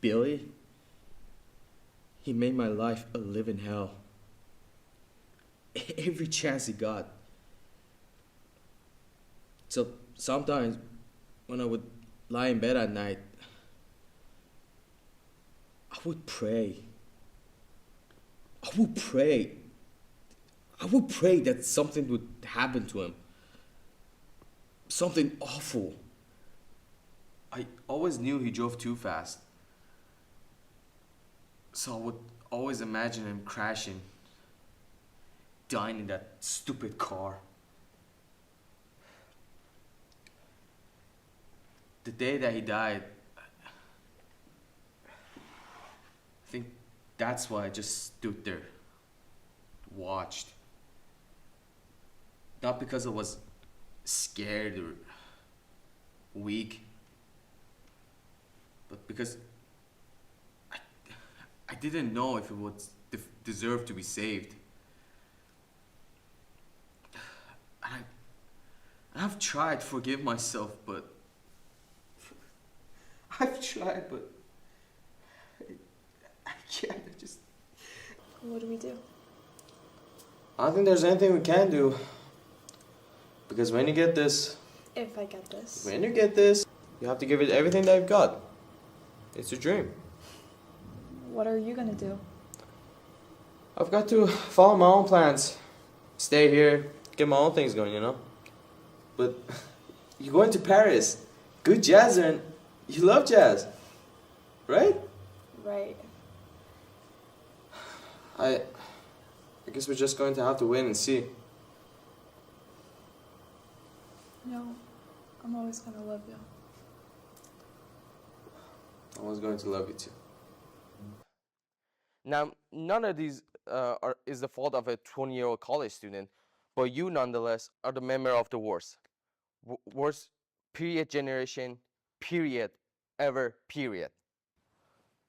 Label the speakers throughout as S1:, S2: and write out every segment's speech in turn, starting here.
S1: Billy, he made my life a living hell. Every chance he got. So sometimes when I would lie in bed at night, I would pray. I would pray. I would pray that something would happen to him. Something awful. I always knew he drove too fast. So I would always imagine him crashing, dying in that stupid car. The day that he died, I think that's why I just stood there, watched. Not because I was scared or weak, but because I didn't know if it would deserve to be saved. I've tried to forgive myself, but I've tried, but I can't. I just.
S2: What do we do?
S1: I don't think there's anything we can do. Because when you get this,
S2: If I get this.
S1: when you get this, you have to give it everything that you've got. It's a dream.
S2: What are you gonna do?
S1: I've got to follow my own plans. Stay here, get my own things going, you know? But you're going to Paris. Good jazz, and you love jazz, right?
S2: Right.
S1: I guess we're just going to have to wait and see.
S2: No, I'm always gonna love you.
S1: I was going to love you too.
S3: Now, none of these is the fault of a 20-year-old college student, but you nonetheless are the member of the worst. Worst, period, generation, period, ever, period.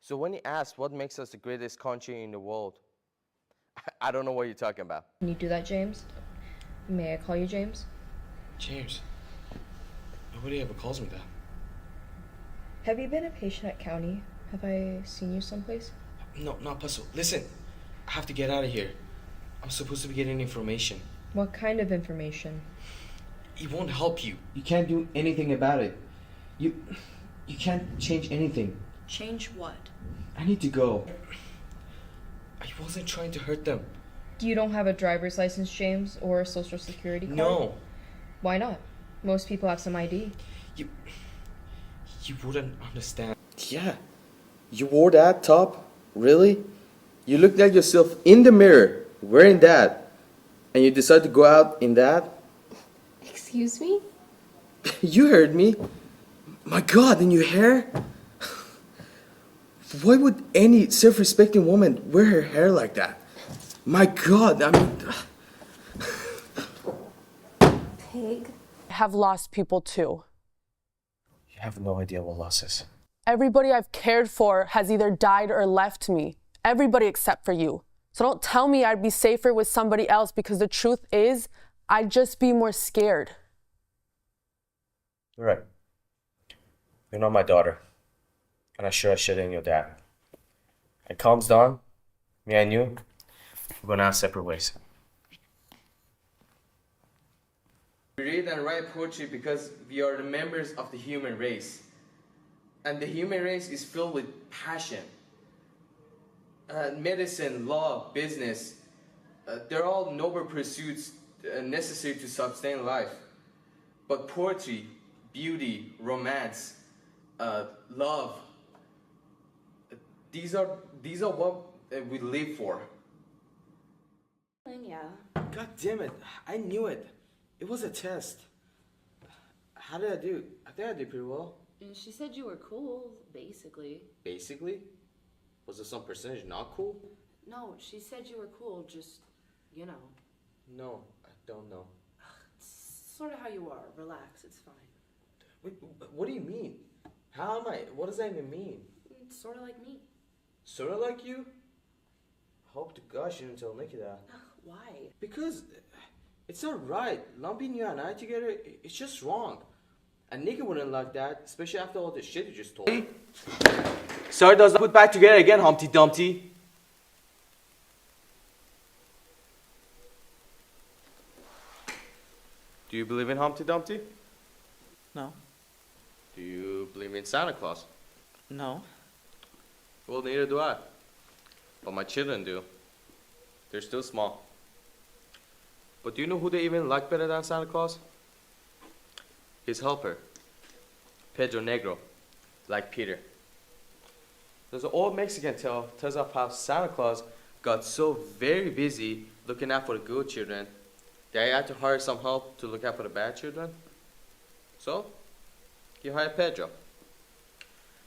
S3: So when you ask what makes us the greatest country in the world, I don't know what you're talking about.
S4: Can you do that, James? May I call you James?
S1: James, nobody ever calls me that.
S4: Have you been a patient at County? Have I seen you someplace?
S1: No, not Puzzle. Listen, I have to get out of here. I'm supposed to be getting information.
S4: What kind of information?
S1: It won't help you. You can't do anything about it. You can't change anything.
S4: Change what?
S1: I need to go. I wasn't trying to hurt them.
S4: You don't have a driver's license, James, or a social security card?
S1: No.
S4: Why not? Most people have some ID.
S1: You wouldn't understand. Yeah. You wore that top? Really? You looked at yourself in the mirror wearing that, and you decided to go out in that?
S5: Excuse me?
S1: You heard me. My God, and your hair? Why would any self-respecting woman wear her hair like that? My God, I mean...
S5: Pig.
S6: Have lost people too.
S1: You have no idea what loss is.
S6: Everybody I've cared for has either died or left me. Everybody except for you. So don't tell me I'd be safer with somebody else, because the truth is, I'd just be more scared.
S7: You're right. You're not my daughter. And I sure as shit ain't your dad. It calms down. Me and you, we're gonna have separate ways.
S1: We read and write poetry because we are the members of the human race. And the human race is filled with passion. Medicine, law, business, they're all noble pursuits necessary to sustain life. But poetry, beauty, romance, love, these are what we live for.
S5: Yeah.
S1: God damn it, I knew it. It was a test. How did I do? I think I did pretty well.
S5: And she said you were cool, basically.
S1: Basically? Was there some percentage not cool?
S5: No, she said you were cool, just, you know.
S1: No, I don't know.
S5: It's sort of how you are. Relax, it's fine.
S1: Wait, what do you mean? How am I? What does that even mean?
S5: It's sort of like me.
S1: Sort of like you? Hope to gosh you didn't tell Nikki that.
S5: Why?
S1: Because it's not right. Lumping you and I together, it's just wrong. A nigga wouldn't like that, especially after all the shit you just told me. Sorry does not put back together again, Humpty Dumpty. Do you believe in Humpty Dumpty?
S8: No.
S1: Do you believe in Santa Claus?
S8: No.
S1: Well, neither do I. But my children do. They're still small. But do you know who they even like better than Santa Claus? His helper, Pedro Negro, like Peter. There's an old Mexican tale tells of how Santa Claus got so very busy looking out for the good children that he had to hire some help to look out for the bad children. So, he hired Pedro.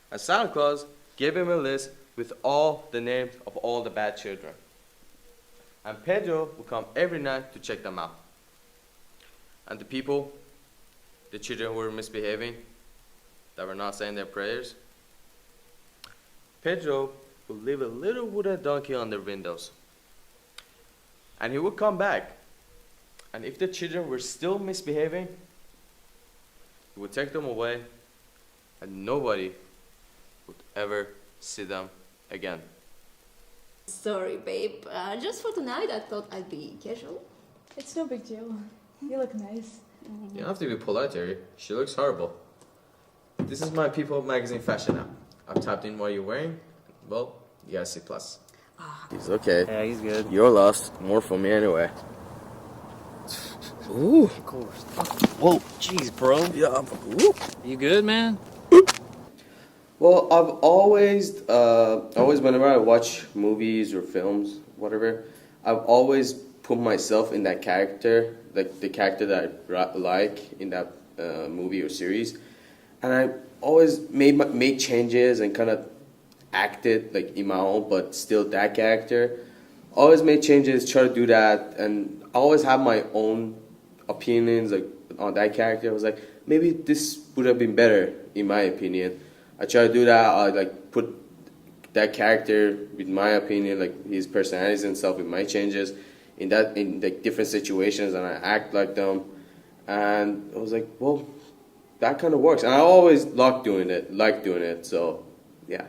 S1: And Santa Claus gave him a list with all the names of all the bad children. And Pedro would come every night to check them out. And the people, the children who were misbehaving, that were not saying their prayers, Pedro would leave a little wooden donkey on their windows. And he would come back. And if the children were still misbehaving, he would take them away, and nobody would ever see them again.
S9: Sorry, babe. Just for tonight, I thought I'd be casual.
S2: It's no big deal. You look nice.
S1: You don't have to be polite, Terry. She looks horrible. This is my People magazine fashion app. I've typed in what you're wearing. Well, you got C+. He's okay.
S8: Yeah, he's good.
S1: You're lost. More for me anyway.
S8: Ooh. Of course. Whoa, jeez, bro.
S1: Yeah.
S8: You good, man?
S1: Well, I've always whenever I watch movies or films, whatever, I've always put myself in that character, like the character that I like in that movie or series, and I always made changes and kind of acted like in my own, but still that character. Always made changes, try to do that, and I always have my own opinions like on that character. I was like, maybe this would have been better in my opinion. I try to do that. I like put that character with my opinion, like his personalities and stuff, with my changes in like different situations, and I act like them. And I was like, well, that kind of works. And I always like doing it. So, yeah.